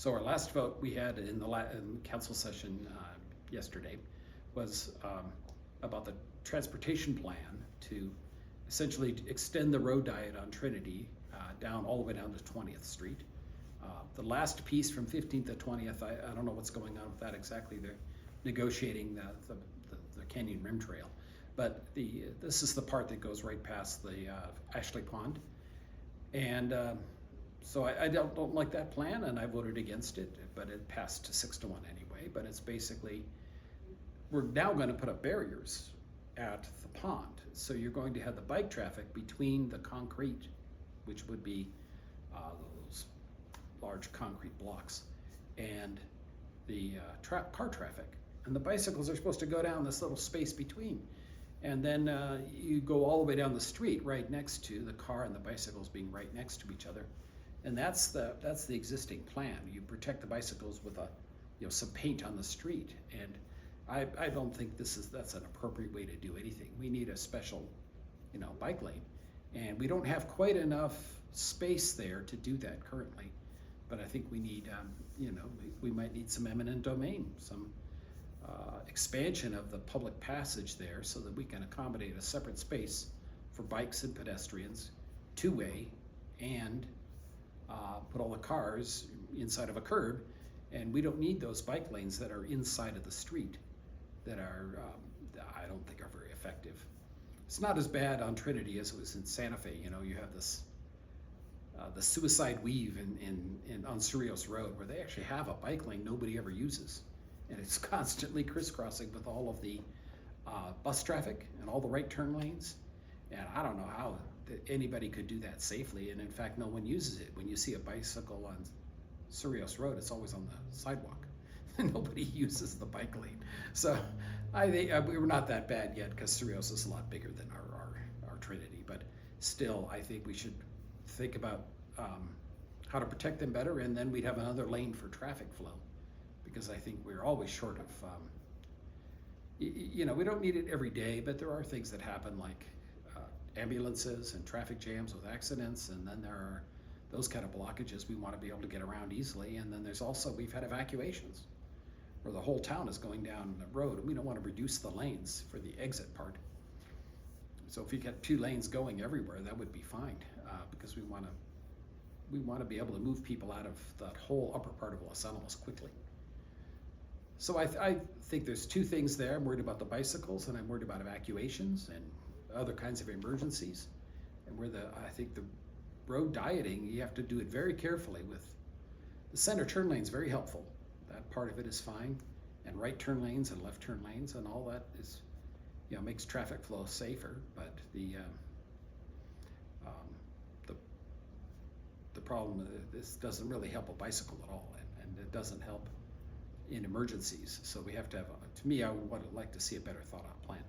So our last vote we had in the in council session yesterday was about the transportation plan to essentially extend the road diet on Trinity down all the way down to 20th Street. The last piece from 15th to 20th, I don't know what's going on with that exactly. They're negotiating the Canyon Rim Trail. But this is the part that goes right past the Ashley Pond. And so I don't like that plan, and I voted against it, but it passed to 6-1 anyway. But it's basically, we're now going to put up barriers at the pond. So you're going to have the bike traffic between the concrete, which would be those large concrete blocks, and the car traffic. And the bicycles are supposed to go down this little space between. And then you go all the way down the street right next to the car and the bicycles being right next to each other. And that's the existing plan. You protect the bicycles with some paint on the street. And I don't think that's an appropriate way to do anything. We need a special, bike lane. And we don't have quite enough space there to do that currently. But I think we need, we might need some eminent domain, some expansion of the public passage there so that we can accommodate a separate space for bikes and pedestrians, two-way, and put all the cars inside of a curb. And we don't need those bike lanes that are inside of the street that are, I don't think are very effective. It's not as bad on Trinity as it was in Santa Fe. You have this the suicide weave on Cerritos Road, where they actually have a bike lane nobody ever uses. And it's constantly crisscrossing with all of the bus traffic and all the right turn lanes. And I don't know how anybody could do that safely. And in fact, no one uses it. When you see a bicycle on Cerritos Road, it's always on the sidewalk. Nobody uses the bike lane. So I think we're not that bad yet, because Cerritos is a lot bigger than our Trinity. But still, I think we should think about how to protect them better, and then we'd have another lane for traffic flow. Because I think we're always short of, we don't need it every day, but there are things that happen, like ambulances and traffic jams with accidents, and then there are those kind of blockages. We want to be able to get around easily. And then there's also, we've had evacuations where the whole town is going down the road, and we don't want to reduce the lanes for the exit part. So if you get 2 lanes going everywhere, that would be fine, because we want to be able to move people out of that whole upper part of Los Alamos quickly. So I think there's 2 things there. I'm worried about the bicycles, and I'm worried about evacuations and other kinds of emergencies. And I think the road dieting, you have to do it very carefully. With the center turn lanes, very helpful. That part of it is fine. And right turn lanes and left turn lanes and all that is, makes traffic flow safer. But the problem, this doesn't really help a bicycle at all, and it doesn't help in emergencies. So we have to have, to me, I would like to see a better thought out plan.